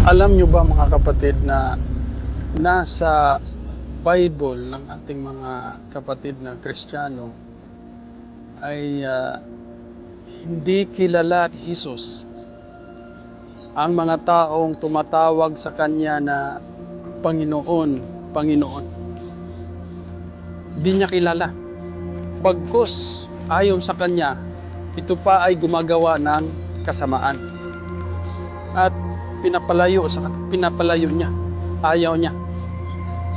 Alam nyo ba mga kapatid na nasa Bible ng ating mga kapatid na Kristiyano ay hindi kilala ni Jesus ang mga taong tumatawag sa Kanya na Panginoon, Panginoon. Hindi niya kilala. Bagkus ayon sa Kanya, ito pa ay gumagawa ng kasamaan. At pinapalayo niya. Ayaw niya.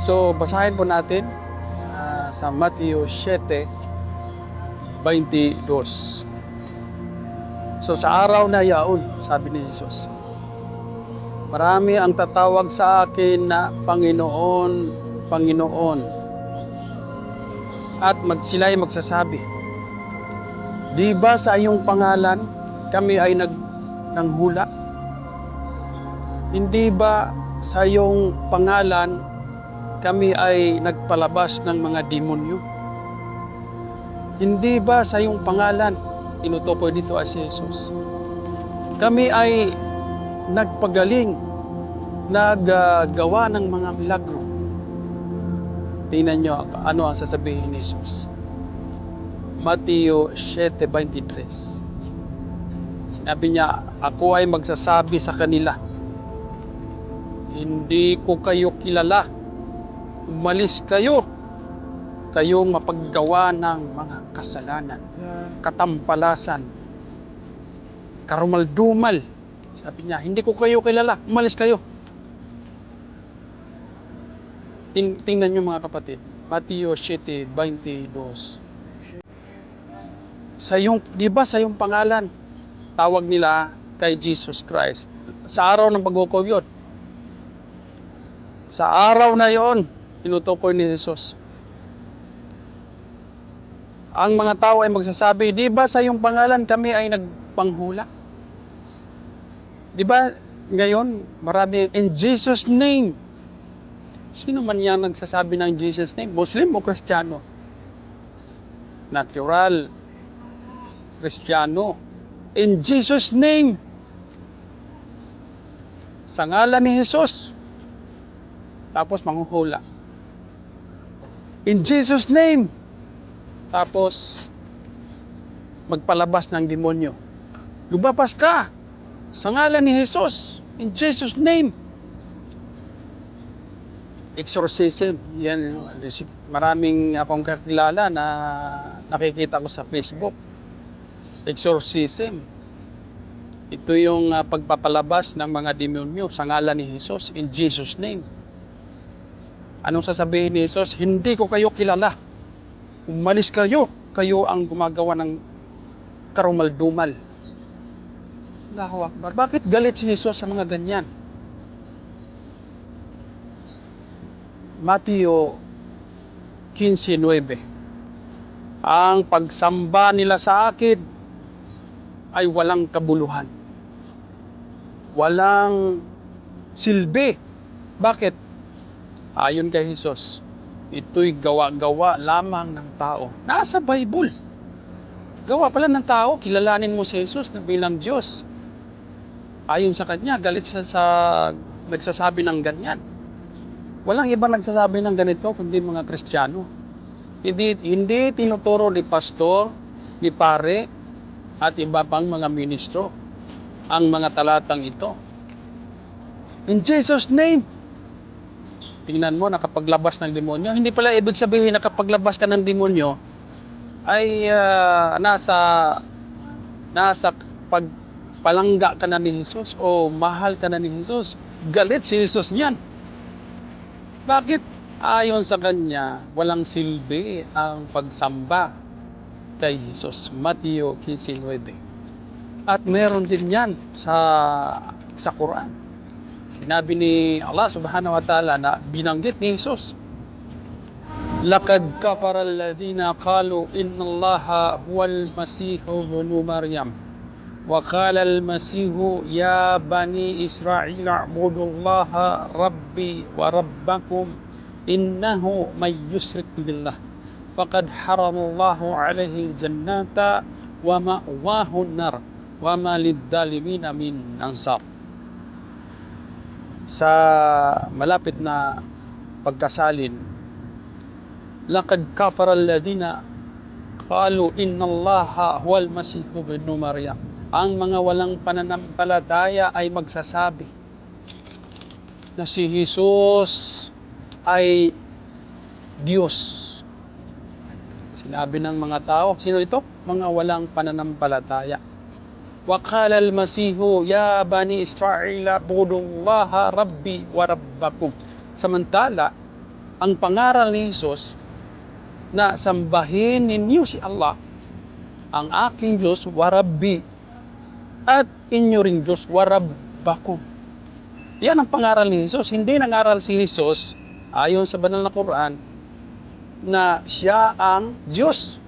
So, basahin po natin sa Mateo 7:22. So, sa araw na yaon, sabi ni Jesus, marami ang tatawag sa akin na Panginoon, Panginoon. At sila'y magsasabi, di ba sa iyong pangalan kami ay nanghula? Hindi ba sa iyong pangalan kami ay nagpalabas ng mga demonyo? Hindi ba sa iyong pangalan, tinutukoy dito ay si Jesus, kami ay nagpagaling, naggawa ng mga milagro? Tingnan nyo ano ang sasabihin ni Jesus. Mateo 7:23. Sinabi niya, ako ay magsasabi sa kanila, hindi ko kayo kilala. Umalis kayo, kayong mapaggawa ng mga kasalanan, katampalasan, karumaldumal. Sabi niya, hindi ko kayo kilala. Umalis kayo. Tingnan niyo mga kapatid, Mateo 7:22. Di ba sa iyong pangalan, tawag nila kay Jesus Christ. Sa araw ng paghukom yun. Sa araw na yon, tinutukoy ni Jesus. Ang mga tao ay magsasabi, di ba sa iyong pangalan kami ay nagpanghula? Di ba ngayon, marami, in Jesus' name. Sino man yan nagsasabi ng Jesus' name? Muslim o Kristiyano? Natural. Kristiyano. In Jesus' name. Sa ngalan ni Jesus. Tapos manghuhula. In Jesus' name. Tapos magpalabas ng demonyo. Lumabas ka sa ngalan ni Jesus. In Jesus' name. Exorcism. Yan, maraming akong kakilala na nakikita ko sa Facebook. Exorcism. Ito yung pagpapalabas ng mga demonyo sa ngalan ni Jesus. In Jesus' name. Anong sasabihin ni Jesus? Hindi ko kayo kilala. Umalis kayo. Kayo ang gumagawa ng karumaldumal. Allahu Akbar. Bakit galit si Jesus sa mga ganyan? Mateo 15:9. Ang pagsamba nila sa akin ay walang kabuluhan. Walang silbi. Bakit? Ayon kay Jesus, ito'y gawa-gawa lamang ng tao. Nasa Bible. Gawa pala ng tao, kilalanin mo si Jesus na bilang Diyos. Ayon sa Kanya, galit sa nagsasabi ng ganyan. Walang ibang nagsasabi ng ganito kundi mga Kristiyano. Hindi tinuturo ni pastor, ni pare, at iba pang mga ministro ang mga talatang ito. In Jesus' name. Tingnan mo, nakapaglabas ng demonyo. Hindi pala ibig sabihin nakapaglabas ka ng demonyo ay nasa pagpalangga ka na ni Jesus o mahal ka na ni Jesus. Galit si Jesus niyan. Bakit? Ayon sa Kanya, walang silbi ang pagsamba kay Jesus. Mateo 15:9. At meron din yan sa Quran. Sinabi ni Allah subhanahu wa ta'ala na binanggit ni Jesus. Laqad kafara alladhina qalu inna Allaha huwal masihu ibnu Maryam. Wa qala al-masihu ya bani Israil a'budullaha rabbi wa rabbakum innahu may yushrik billah faqad haramallahu alayhi jannata wa ma'wahu an-nar wa ma lid-dhalimin min ansar. sa malapit na pagkasalin, laqad kafara alladhina qalu inna Allaha huwal Masih ibnu Maryam. Ang mga walang pananampalataya ay magsasabi na si Jesus ay Diyos. Sinabi ng mga tao, sino ito? Mga walang pananampalataya. Wa qala al-Masihu ya bani Israila budullaha rabbi wa rabbakum. Samantala, ang pangaral ni Jesus na sambahin ninyo si Allah, ang aking Diyos wa rabbi, at inyo ring Diyos wa rabbakum. Yan ang pangaral ni Jesus. Hindi nangaral si Jesus ayon sa banal na Quran na siya ang Diyos.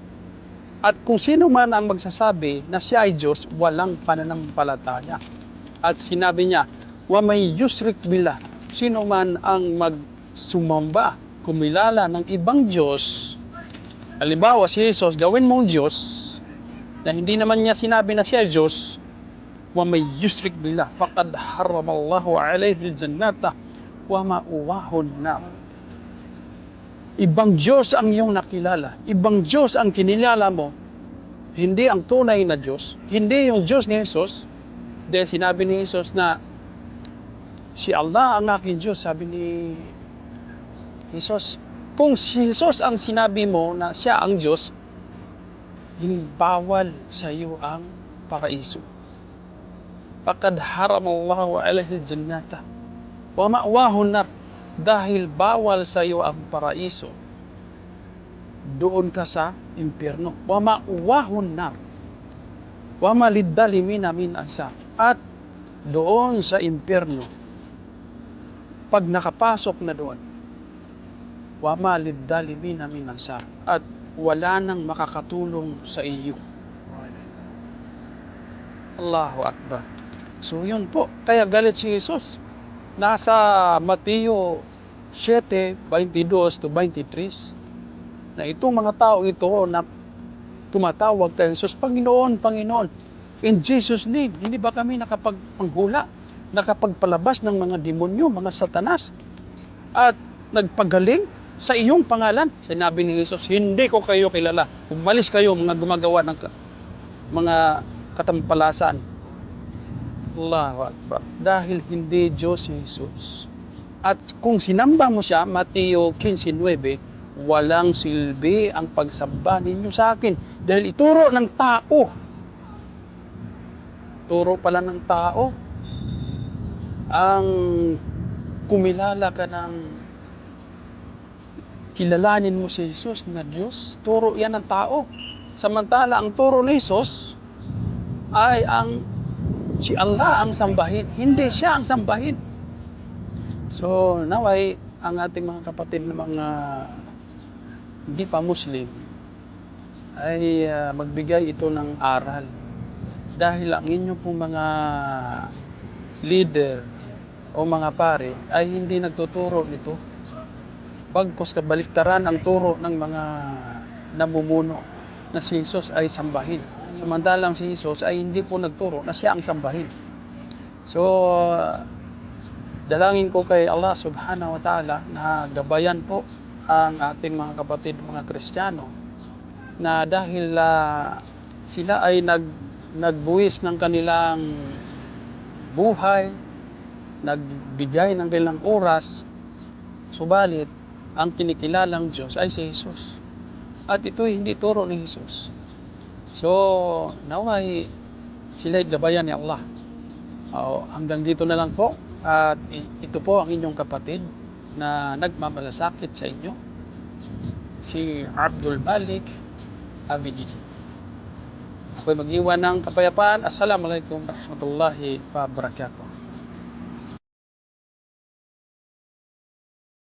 At kung sino man ang magsasabi na siya ay Diyos, walang pananampalataya. At sinabi niya, wa may yusrik billah, sino man ang magsumamba, kumilala ng ibang Diyos, halimbawa si Jesus, gawin mong Diyos, na hindi naman niya sinabi na siya ay Diyos, wa may yusrik billah, faqad haramallahu alayhi al-jannata wa ma'uwahun nar. Ibang Diyos ang iyong nakilala, ibang Diyos ang kinilala mo, hindi ang tunay na Diyos, hindi yung Diyos ni Jesus. Dahil sinabi ni Jesus na si Allah ang aking Diyos, sabi ni Jesus. Kung si Jesus ang sinabi mo na siya ang Diyos, bawal sa iyo ang paraiso. Faqad haramallahu alayhi al-jannata wa ma'wahu nar. Dahil bawal sa iyo ang paraiso, doon ka sa impyerno. Wa ma'wahu nar wa ma liddalimina min ansar. At doon sa impyerno, pag nakapasok na doon, wa ma liddalimina min ansar, at wala nang makakatulong sa iyo. Allahu Akbar. So yun po, kaya galit si Jesus. Nasa Mateo 7:22 to 23 na itong mga tao ito na tumatawag kay Jesus, Panginoon, Panginoon, in Jesus' name, hindi ba kami nakapagpanghula, nakapagpalabas ng mga demonyo, mga satanas, at nagpagaling sa iyong pangalan? Sinabi ni Jesus, hindi ko kayo kilala. Umalis kayo, mga gumagawa ng mga katampalasan. Allahu Akbar. Dahil hindi Diyos si Jesus. At kung sinamba mo siya, Mateo 15:9, walang silbi ang pagsamba ninyo sa akin. Dahil ituro ng tao. Turo pala ng tao. Ang kumilala ka ng kilalanin mo si Jesus na Diyos, turo yan ng tao. Samantala, ang turo ni Jesus ay si Allah ang sambahin, hindi siya ang sambahin. So, naway ang ating mga kapatid na mga hindi pa Muslim ay magbigay ito ng aral. Dahil ang inyong pong mga leader o mga pare ay hindi nagtuturo nito. Bagkus kabaliktaran ang turo ng mga namumuno na si Jesus ay sambahin. Samantalang si Jesus ay hindi po nagturo na siya ang sambahin. So, dalangin ko kay Allah subhanahu wa ta'ala na gabayan po ang ating mga kapatid, mga Kristiyano, na dahil sila ay nagbuwis ng kanilang buhay, nagbigay ng kanilang oras, subalit ang kinikilalang Diyos ay si Jesus. At ito hindi turo ni Jesus. So, naway sila'y gabayan ni Allah. Hanggang dito na lang po. At ito po ang inyong kapatid na nagmamalasakit sa inyo, si Abdul Malik Abidin. Ako'y mag-iwan ng kapayapaan. Assalamualaikum warahmatullahi wabarakatuh.